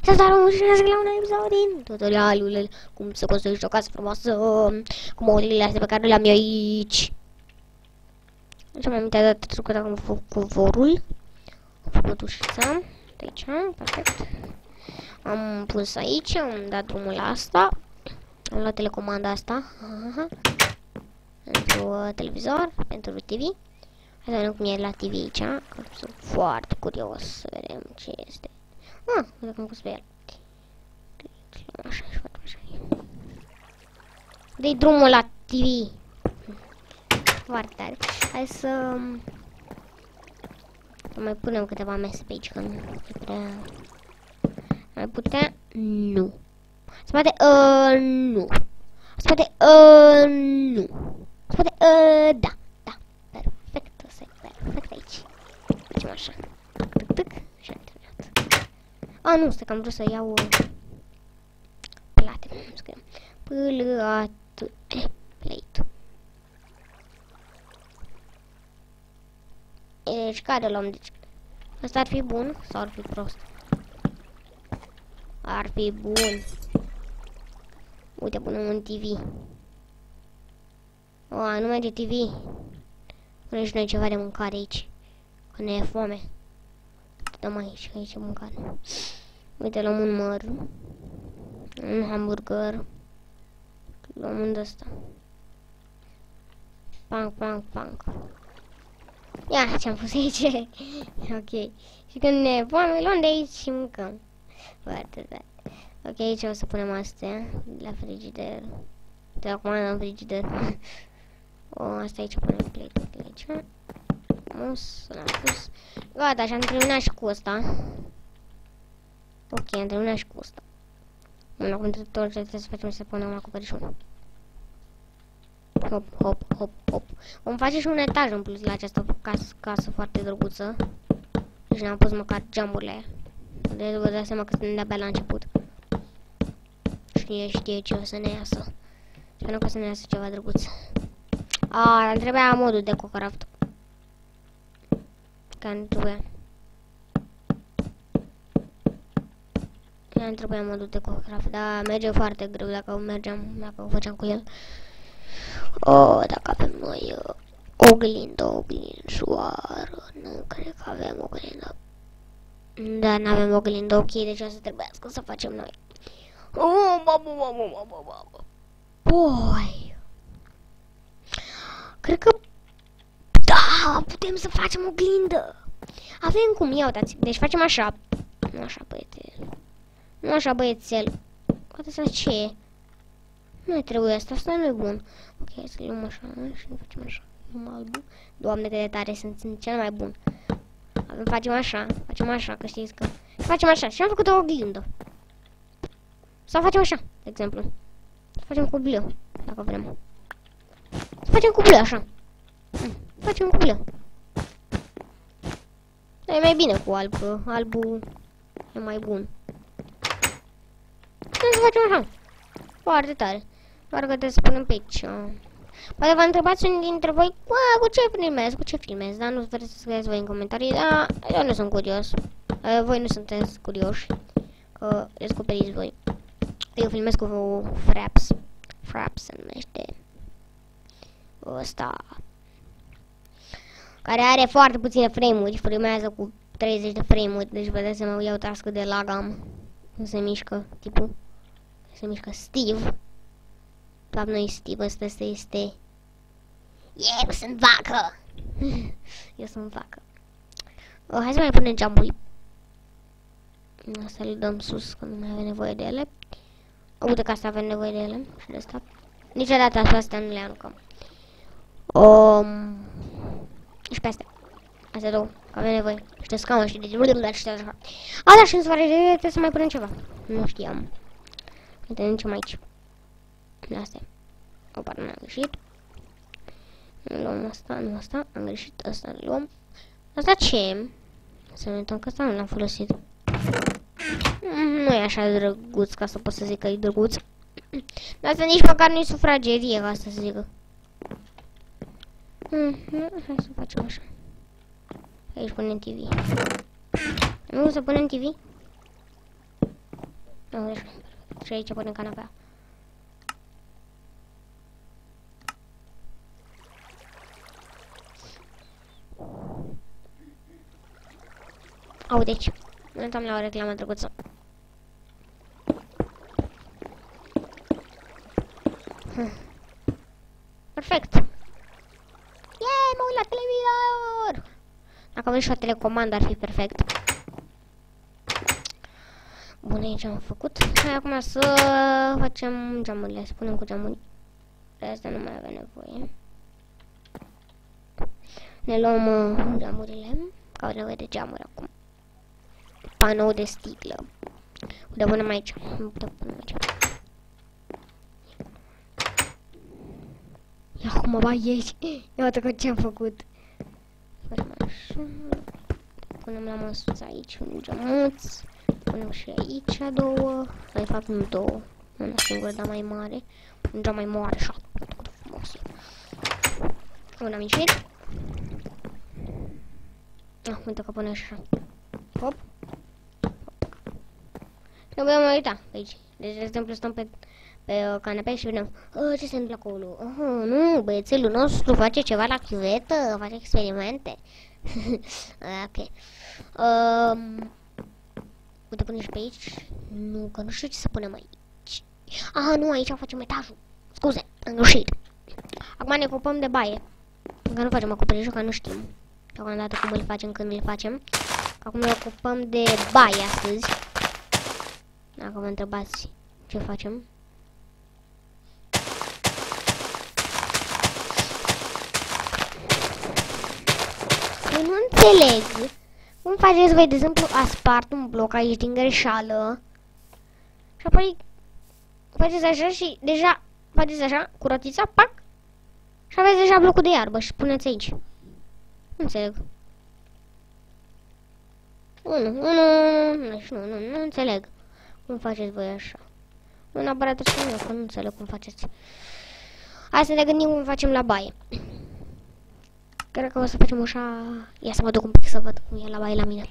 Salutare și la un episod din tutorialul cum să construiești o casă frumoasă cu modurile astea pe care le-am eu aici. Deci am amintit de trecut acum cu covorul. Am făcut ușița de aici, perfect. Am pus aici, am dat drumul la asta. Am luat telecomanda asta. Pentru televizor, pentru TV. Hai să vedem cum e la TV aici, că sunt foarte curios să vedem ce este. Uite cum pus pe el. Așa și facem așa. Dă-i drumul la TV. Foarte tare. Hai să mai punem câteva mese pe aici, că nu e prea... Mai putea? Nu. Se poate? Nu. Se poate? Nu. Se poate? Da. Da. Perfect. Perfect aici. Facem așa. Tic. Și am terminat. Nu, stai că am vrut să iau plate. Scriem. Plate. Plate. Deci, care luăm? Deci, ăsta ar fi bun sau ar fi prost? Ar fi bun. Uite, punem un TV. Nu merge TV. Punem și noi ceva de mâncare aici. Că ne e foame. Dăm aici, aici e mâncare. Uite, luăm un măr. Un hamburger. Luăm un de-ăsta. Pank. Ia, ce-am pus aici. Ok. Și când ne foame, luăm de aici și mâncăm. Foarte tare. Ok, aici o să punem astea la frigider. De acum în frigider. Asta aici punem plate aici. L-am pus. Gata, și am terminat și cu ăsta. Ok, am terminat și cu ăsta. Bun, acum tot ce trebuie să facem să punem acoperișul. Hop. Vom face și un etaj în plus la această casă foarte drăguță. Deci ne-am pus măcar geamurile aia. Deci vă dați seama că suntem de-abia la început. Știe ce o să ne iasă. Sper că o să ne iasă ceva drăguț. Îmi trebuia modul de Cocraft. Că nu trebuia. Îmi trebuia modul de Cocraft, dar merge foarte greu dacă o făceam cu el. Dacă avem noi oglinjoară. Nu cred că avem oglindă. Da, n-avem oglindă, ok, deci o să trebuiască să facem noi. Boi. Cred că da, putem să facem oglindă. Avem cum, ia uitați. Deci facem așa. Nu așa, băiețel. Nu așa, băiețel. Asta ce e? Nu trebuie asta nu e bun. Ok, hai să luăm așa și ne facem așa. Luăm albul. Doamne, cât de tare sunt cel mai bun. Facem așa, că știți că... Facem așa și am făcut o oglindă. Sau facem așa, de exemplu. Facem cu bleu, dacă vrem. Facem cu bleu, așa. Facem cu bleu. Dar e mai bine cu alb, că albul e mai bun. Trebuie să facem așa. Foarte tare. Doar că trebuie să punem pe aici. Poate vă întrebați unii dintre voi cu ce filmez, dar nu vreți să scrieți voi în comentarii, dar eu nu sunt curios. Voi nu sunteți curioși, că descoperiți voi. Eu filmez cu Fraps. Fraps se numește ăsta. Care are foarte puține frame-uri, filmează cu 30 de frame-uri, deci vă dați seama, iau tască de lag am. Cum se mișcă tipul. Se mișcă Steve. Fapt, nu e Steve, ăsta este... Eu sunt vacă! Eu sunt vacă. Hai să mai punem geamuri. Asta le dăm sus, că nu mai avem nevoie de ele. Uite că asta avem nevoie de ele. Și de asta. Niciodată astea nu le aruncăm. Și pe astea. Astea două, că avem nevoie. Și de scaună și de... Da, și în soare trebuie să mai punem ceva. Nu știam. Uite, nici aici. Astea. Opa, nu am greșit. Luăm asta, nu asta. Am greșit, asta luăm. Asta ce? Să ne uităm că asta nu l-am folosit. Nu e așa drăguț ca să pot să zic că e drăguț. Dar asta nici măcar nu e sufragerie, ca să zică. Hai să facem așa. Aici punem TV. Nu să punem TV? Deci, și aici punem canapea. Au, deci, ne uitam la o reclamă drăguță. Perfect. Yay, mă uit la televizor! Dacă avem și o telecomandă ar fi perfect. Bun, aici am făcut. Hai acum să facem geamurile, să punem cu geamuri. De asta nu mai avem nevoie. Ne luăm geamurile, că au nevoie de geamuri acum. Panou de sticlă. Unde punem aici? Nu putem pune aici. Ia acum ba ieși. Ia uite ce am făcut. Facem așa. Punem la măsuță aici un geamuț. Punem și aici două. De fapt nu două. Una singură, dar mai mare. Un geam mai mare așa. Frumos. Un amicit. Ah, uite că pune așa. Hop. Nu putem mai uita pe aici. Deci, de exemplu, stăm pe canapea și vedem ce se întâmplă acolo. Nu, băiețelul nostru face ceva la chiuvetă, face experimente. Ok. Uite, punem și pe aici. Nu, că nu știu ce să punem aici. Aha, nu, aici facem etajul. Scuze, am greșit. Acum ne ocupăm de baie. Încă nu facem acoperișul, că nu știm deocamdată cum îl facem, când îl facem. Acum ne ocupăm de baie astăzi. Dacă vă întrebați ce facem. Eu nu înțeleg cum faceți voi, de exemplu, a spart un bloc aici din greșeală și apoi faceți așa și deja faceți așa cu rotița, pac, și aveți deja blocul de iarbă și puneți aici. Nu înțeleg. Nu înțeleg cum faceți voi așa. Nu neapărat trebuie să că nu înțeleg cum faceți. Hai să ne gândim cum facem la baie. Cred că o să facem așa. Ia să mă duc un pic să văd cum e la baie la mine.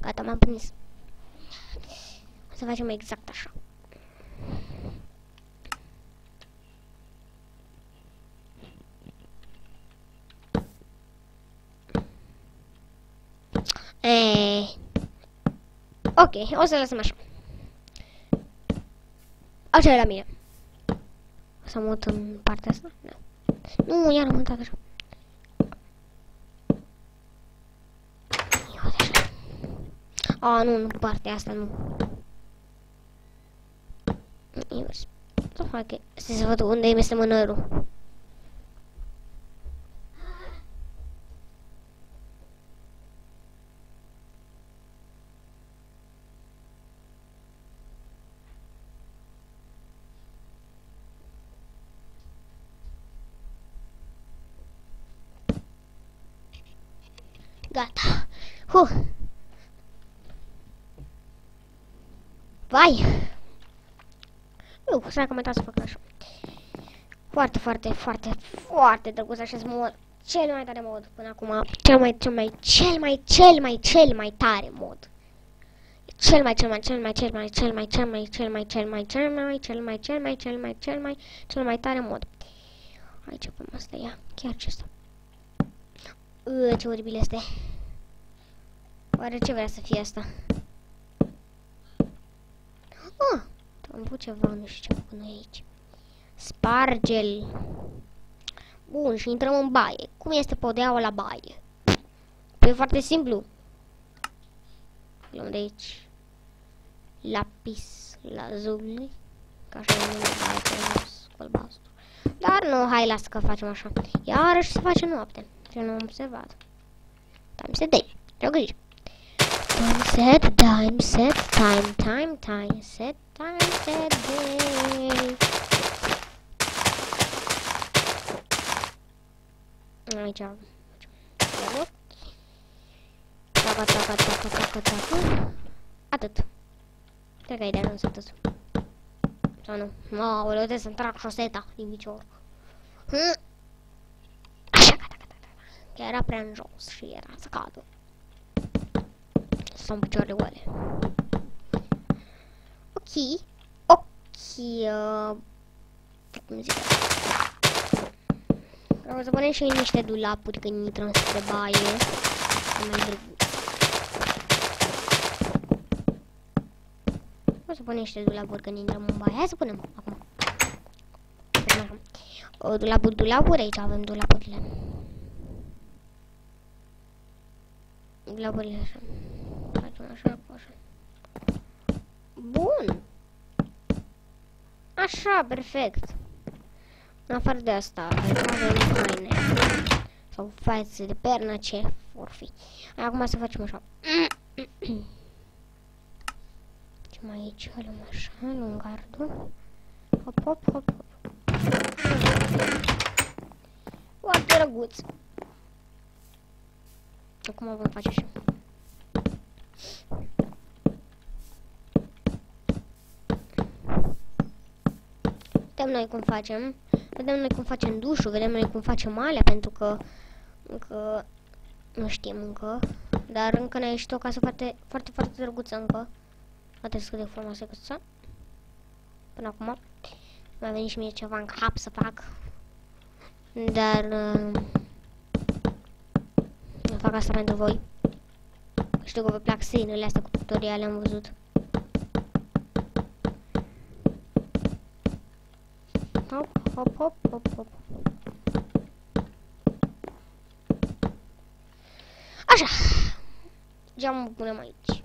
Gata, m-am prins. O să facem exact așa. Ok, o să lăsăm așa. Așa e la mine. O să mut în partea asta? Nu, iar am mutat așa. A, nu, partea asta nu. Invers. Să fac să văd unde este mânărul. Gata. Vai! Stai că mai să fac așa. Foarte drăguț așa mod. Cel mai tare mod până acum. Cel mai tare mod. Cel mai tare mod. Aici pe asta ia. Chiar ce asta. Ce oribil este. Oare ce vrea să fie asta? Am pus ceva, nu știu ce pun aici. Spargel. Bun, și intrăm în baie. Cum este podeaua la baie? Păi e foarte simplu. Luăm de aici lapis lazuli. Ca așa nu mai frumos cu albastru. Dar nu, hai, lasă că facem așa. Iarăși se face noapte. Ce nu am observat. Time set day. Ce-o grijă. Time set day. Aici taca. Atât. Cred că e de ajuns atât. Sau nu? Aoleu, trebuie să-mi trag șoseta din picior. Așa, gata. Că era prea în jos și era să cadă. Sunt picioarele goale. Ok. Cum zic? Vreau să punem și niște dulapuri când intrăm spre baie. Mai drăguț. O să punem niște dulapuri când intrăm în baie. Hai să punem acum. Dulapuri, aici avem dulapurile. Dulapurile așa. Facem așa, așa. Bun. Așa, perfect. În afară de asta, avem haine. Sau fațe de pernă, ce vor fi. Acum să facem așa. Ce mai aici? Luăm așa, luăm gardul. Hop, hop, hop, hop. Foarte drăguț. Acum vom face așa. Vedem noi cum facem dușul, vedem noi cum facem alea, pentru că încă nu știm încă, dar încă ne-a ieșit o casă foarte drăguță încă. Poate să cât de frumoasă e căsuța. Până acum. Mi-a venit și mie ceva în cap să fac. Dar eu fac asta pentru voi. Știu că vă plac scenele astea cu tutoriale, am văzut. Hop, hop, hop, hop, hop. Așa. Geamul punem aici.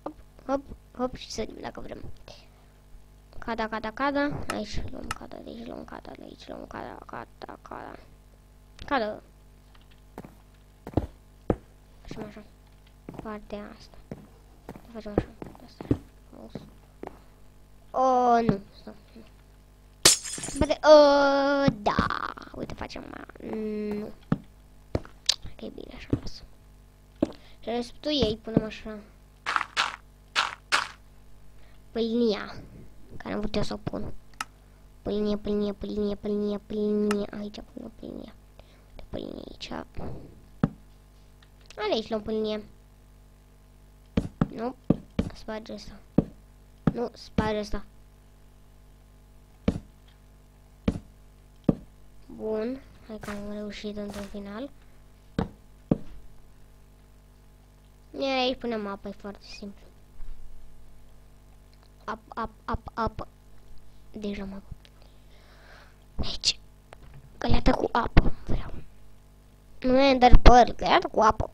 Hop, hop, hop și sărim dacă vrem. Cada. Aici luăm cada, de aici luăm cada, de aici luăm cada. Cada. Facem așa. Partea asta. Facem așa. Asta. Nu. Poate, da. Uite, facem nu. Ok, bine, așa lasă. Și restul ei punem așa. Pâlnia. Care am vrut eu să o pun. Pâlnie. Aici pun o pâlnie. Pâlnie aici. Aici luăm pâlnie. Nu. Sparge asta. Nu, sparge asta. Bun. Hai că am reușit într-un final. Iar aici punem apă, e foarte simplu. Apă. Deja am apă. Aici. Găleată cu apă. Vreau. Nu e Ender Pearl, găleată cu apă.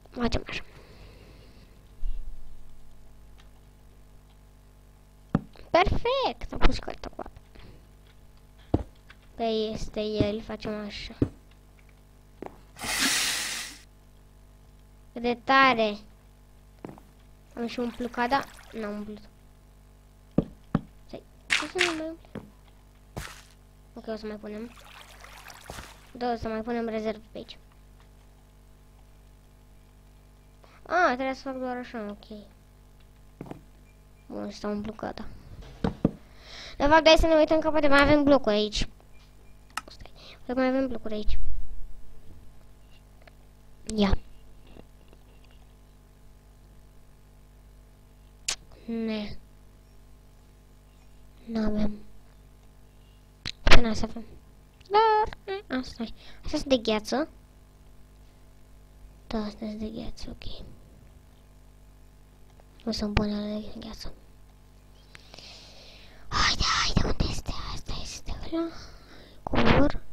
Facem așa. Perfect! Am pus găleată cu apă. Păi este el, facem așa. Cât de tare! Am și umplut cada. N-am umplut. Ce să nu mai umplut? Ok, o să mai punem. Da, o să mai punem rezervă pe aici. Trebuie să fac doar așa, ok. Bun, s-a umplut cada. De fapt, hai să ne uităm că poate mai avem blocuri aici. Stai, poate mai avem blocuri aici. Ia. Ne. N-avem. Până să avem. Dar, asta e. Asta sunt de gheață. Da, asta sunt de gheață, ok. Nu sunt bune de gheață. Haide, unde este? Asta este ăla. Covor.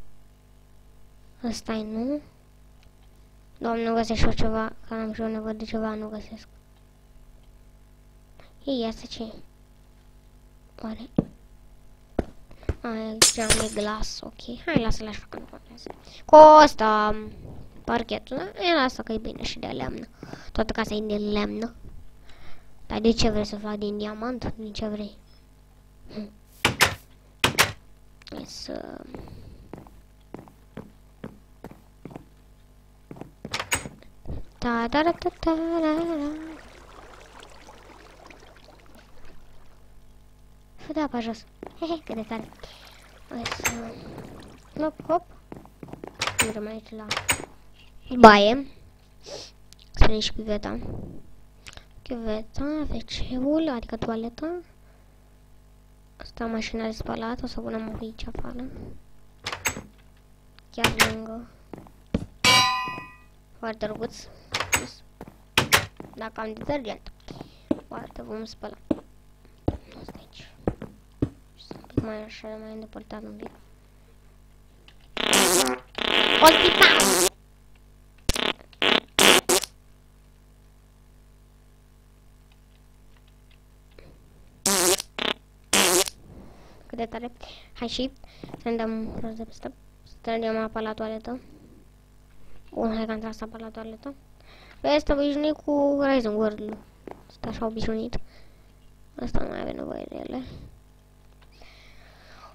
Asta e, nu? Doamne, nu găsesc eu ceva. Că am și eu nevoie de ceva, nu găsesc. Ei, asta ce e? Oare? Geam e glas, ok. Hai, lasă-l așa că nu contează. Cu ăsta, parchetul, da? E, lasă că e bine și de lemn. Toată casa e de lemn. Dar de ce vrei să fac din diamant? Din ce vrei? Hai să... Că da, pe jos. Hehe, cât de tare. Hai să... Hop, hop. Mergem aici la baie. Spune și cuveta. Cuveta, WC-ul, adică toaleta. Asta mașina de spălat, o să punem aici afară. Chiar lângă. Foarte drăguț. Dacă am detergent. Foarte vom spăla. Asta aici. Mai așa, mai îndepărtat un pic. Hospital! Cât de tare. Hai și să ne dăm rost de peste. Să tragem apa la toaletă. Bun, hai că am tras apa la toaletă. Pe asta obișnuit cu Ryzen World. Asta așa obișnuit. Asta nu mai avem nevoie de ele.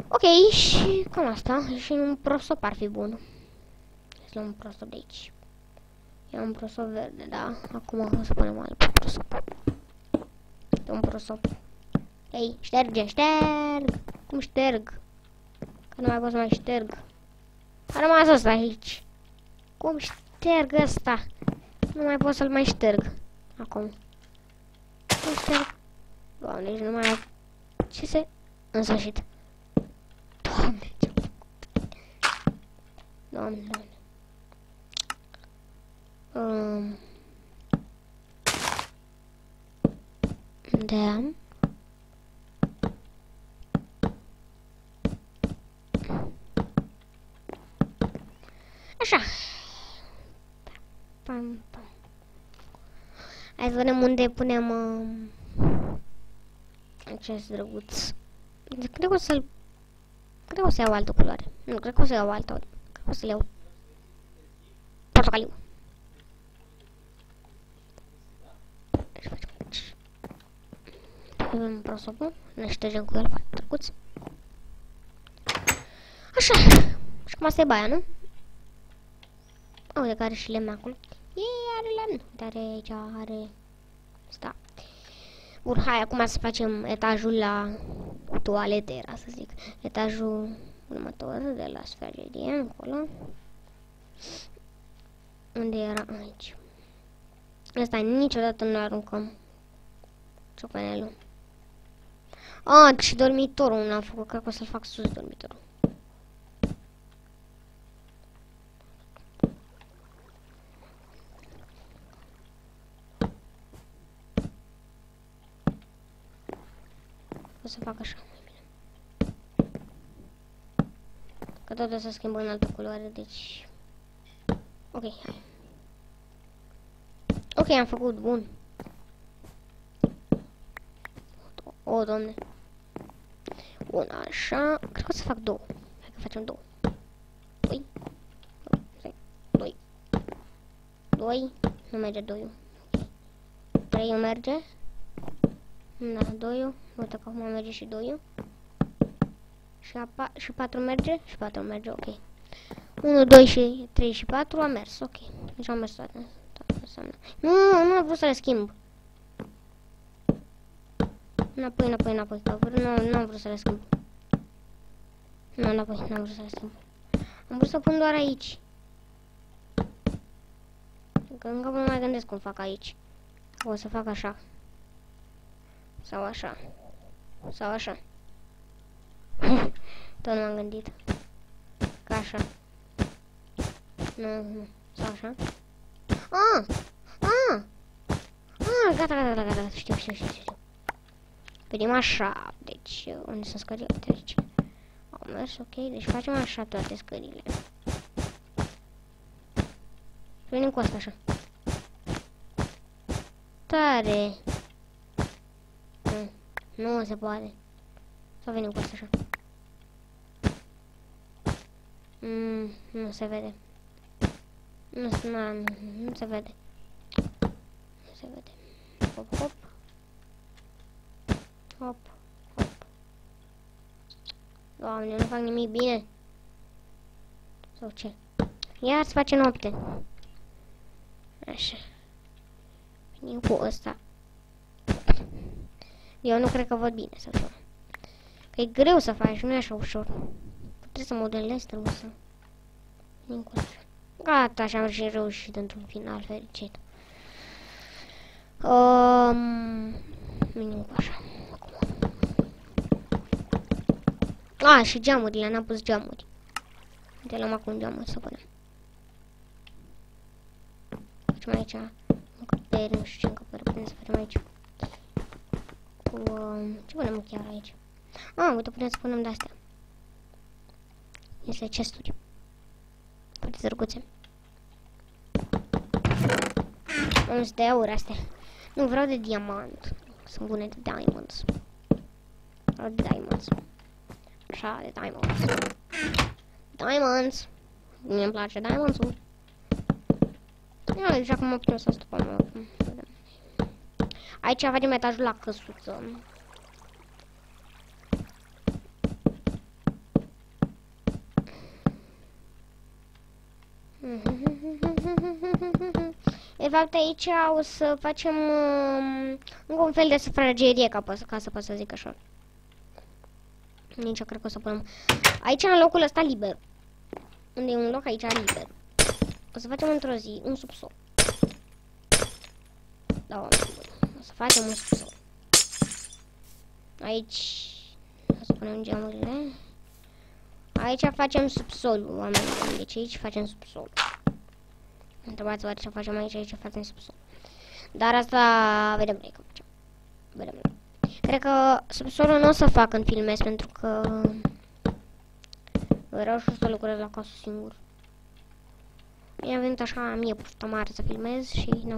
Ok, și cam asta. Și un prosop ar fi bun. Să luăm un prosop de aici. E un prosop verde, da. Acum o să punem alb prosop. E un prosop. Ei, șterge, șterg! Cum șterg? Că nu mai pot să mai șterg. A rămas ăsta aici. Cum șterg ăsta? Nu mai pot să-l mai șterg. Acum. Cum șterg? Doamne, nici nu mai am... Ce se... În sfârșit. Doamne, ce-am făcut? Doamne, doamne. Da. Așa. Pam, pam. Hai să vedem unde punem acest drăguț. Cred că o să-l... Cred că o să iau altă culoare. Nu, cred că o să iau altă. Cred că o să-l iau portocaliu. Și facem aici. Avem prosopul. Ne ștergem cu el, foarte drăguț. Așa. Și cum asta e baia, nu? Uite că are și lemn acolo. Are lemn. Dar aici are... Sta. Bun, hai, acum să facem etajul la toalete, era să zic. Etajul următor, de la sfragerie, încolo. Unde era? Aici. Asta niciodată nu aruncăm ciocanelul. Ah, și dormitorul nu am făcut, cred că o să-l fac sus dormitorul. O să fac așa. Că tot o să schimbă în altă culoare, deci... Ok, hai. Ok, am făcut, bun. O, doamne. Bun, așa. Cred că o să fac două. Hai că facem două. Doi. Doi. Doi. Nu merge doiul. Trei merge. Da, doiul. Uite că acum merge și doiul. Și 4 merge? Și 4 merge, ok. 1, 2 și 3 și 4 a mers, ok. Deci am mers toate. Nu am vrut să le schimb. Înapoi. Nu am vrut să le schimb. Nu, înapoi, n-am vrut să le schimb. Am vrut să pun doar aici. Că încă nu mai gândesc cum fac aici. O să fac așa. Sau așa. Sau așa. Tot nu m-am gândit. Ca așa. Nu. Sau așa. Gata. Știu. Vedem așa. Deci, unde sunt scările? Uite aici. Au mers, ok. Deci facem așa toate scările. Venim cu asta așa. Tare. Nu se poate. Să venim cu asta așa. Nu se vede. Nu se vede. Nu se vede. Hop. Doamne, nu fac nimic bine. Sau ce? Iar se face noapte. Așa. Venim cu ăsta. Eu nu cred că văd bine sau ceva. Că e greu să faci, nu e așa ușor. Trebuie să modelezi, trebuie să... Gata, așa am și reușit într-un final fericit. Minim cu așa. A, și geamurile, n-am pus geamuri. De luăm acum geamuri să punem. Facem aici încăperi, nu știu ce încăperi putem să facem aici. Cu, ce punem chiar aici? A, uite, putem să punem de-astea. Este chesturi. Foarte zărguțe. Am de aur astea. Nu, vreau de diamant. Sunt bune de diamonds. Vreau de diamonds. Așa, de diamonds. Diamonds. Mie-mi place diamonds-ul. Ia, deja cum mă putem să stupăm. Aici facem etajul la căsuță. De fapt, aici o să facem un fel de sufragerie, ca să pot să zic așa. Nici eu cred că o să punem. Aici, în locul ăsta liber. Unde e un loc aici liber. O să facem într-o zi un subsol. Da, o să facem un subsol. Aici o să punem geamurile. Aici facem subsolul, oamenii. Deci aici facem subsolul. Întrebați oare ce facem aici, aici facem subsol. Dar asta vedem noi cum facem. Vedem noi. Cred că subsolul nu o să fac când filmez, pentru că vreau și să lucrez la casă singur. Mi-a venit așa mie poftă mare să filmez și nu.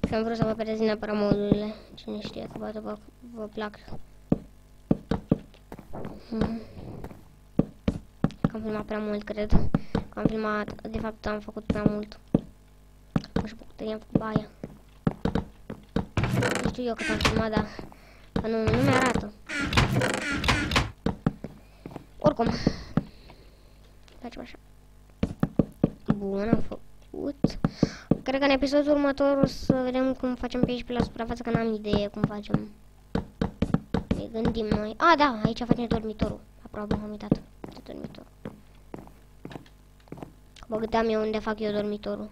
Și am vrut să vă prezint neapărat modurile. Cine știe că poate vă plac. Că am filmat prea mult, cred. Că am filmat, de fapt am făcut prea mult. Nu știu bucătărie, am făcut baia. Nu știu eu cât am filmat, dar că nu mi-arată. Oricum. Facem așa. Bun, am făcut. Cred că în episodul următor o să vedem cum facem pe aici pe la suprafață, că n-am idee cum facem. Ne gândim noi. A, da, aici facem dormitorul. Aproape am uitat de dormitor. Mă gândeam eu unde fac eu dormitorul.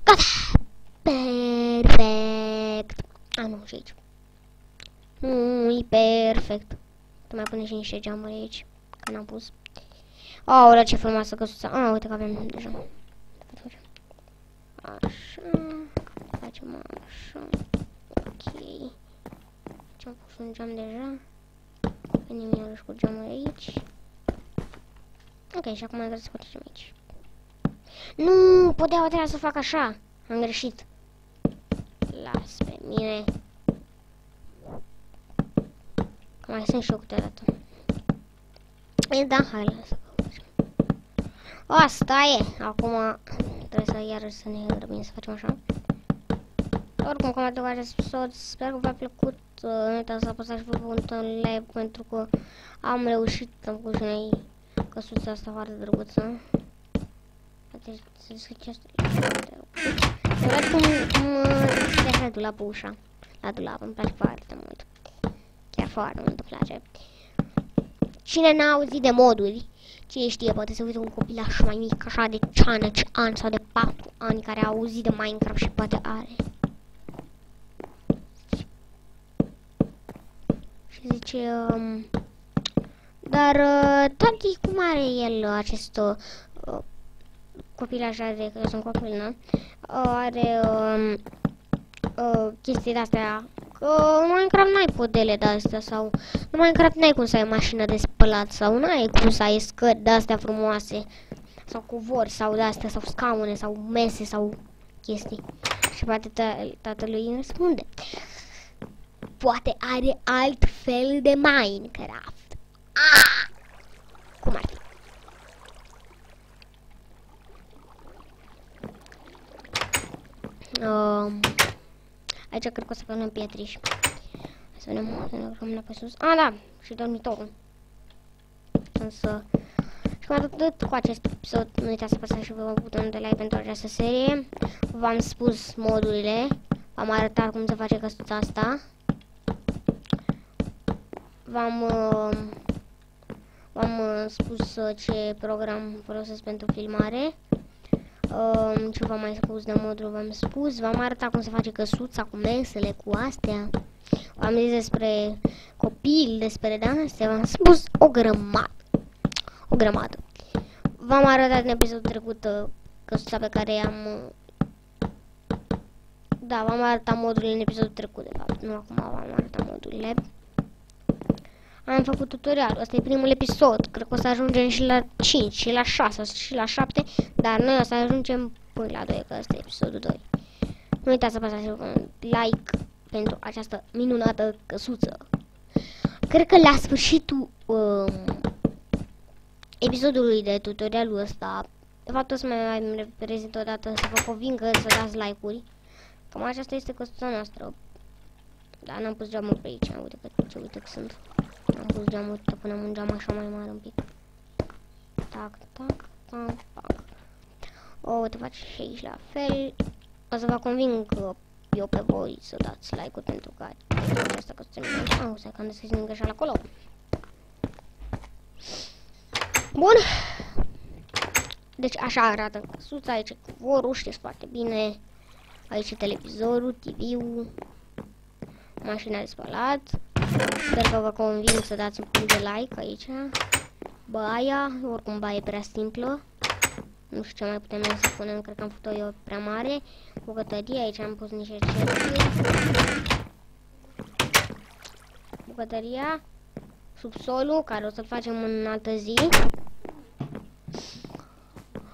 Gata! Perfect! A, nu, și aici. E perfect. Tu mai pune și niște geamuri aici, că n-am pus. Aolea, ce frumoasă căsuța. A, uite că avem deja. Așa. Facem așa. Ok. Ce-am pus un geam deja. Venim iarăși cu geamul aici. Ok, și acum trebuie să facem aici. Nu, puteau trebuia să fac așa. Am greșit. Las pe mine. Că mai sunt și eu câteodată. E, da, hai, lasă. Asta e. Acum trebuie să iarăși să ne grăbim să facem așa. Oricum, cum aduc acest episod, sper că v-a plăcut. Nu uitați să apăsați butonul like, pentru că am reușit, am pus și noi căsuța asta foarte drăguță. Poate să deschideți arăt cum deschide așa dulapul ușa. La dulap, îmi place foarte mult. Chiar foarte mult îmi place. Cine n-a auzit de moduri, cine știe, poate să uite un copilaș mai mic, așa de 5 ani sau de 4 ani, care a auzit de Minecraft și poate are. Și zice, dar tati, cum are el acest copil așa de, că eu sunt copil, nu? Are chestii de-astea. Că în Minecraft n-ai podele de-astea sau în Minecraft n-ai cum să ai mașină de spălat sau n-ai cum să ai scări de-astea frumoase sau covori sau de-astea sau scaune sau mese sau chestii. Și poate tatălui îi răspunde: poate are alt fel de Minecraft. Cum ar fi? Aici cred că o să punem pietriș. Să ne rămână pe sus. Ah, da, și dormitorul. Însă, și mai atât cu acest episod, nu uitați să apăsați și pe butonul de like pentru această serie. V-am spus modurile, v-am arătat cum se face căsuța asta. V-am spus ce program folosesc pentru filmare. Ce v-am mai spus de modul, v-am spus. V-am arătat cum se face căsuța cu mesele, cu astea. V-am zis despre copil, despre de-astea. V-am spus o grămadă. O grămadă. V-am arătat în episodul trecut căsuța pe care am... Da, v-am arătat modurile în episodul trecut, de fapt. Nu acum v-am arătat modurile. Am făcut tutorialul. Asta e primul episod. Cred că o să ajungem și la 5, și la 6, și la 7. Dar noi o să ajungem până la 2, că asta e episodul 2. Nu uitați să apăsați un like pentru această minunată căsuță. Cred că la sfârșitul episodului de tutorialul ăsta, de fapt o să mai prezint o dată să vă convingă să dați like-uri. Cam aceasta este căsuța noastră. Dar n-am pus geamuri pe aici. Uite ce uite că sunt. Am pus geamuri, punem un geam așa mai mare un pic. Tac, tac, tac, tac. O, te faci și aici la fel. O să vă conving eu pe voi să dați like-uri pentru că această căsuță nu mai au, să cam să-i greșeală acolo. Bun. Deci așa arată căsuța, aici e cuvorul, știți foarte bine. Aici e televizorul, TV-ul, mașina de spălat. Sper că vă conving să dați un punct de like aici. Baia, oricum baia e prea simplă. Nu știu ce mai putem noi să punem, cred că am făcut-o eu prea mare. Bucătărie, aici am pus niște cercuri. Bucătăria, subsolul, care o să-l facem în altă zi.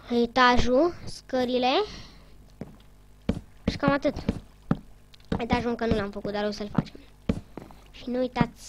Etajul, scările. Și cam atât. Etajul încă nu l-am făcut, dar o să-l facem. Și nu uitați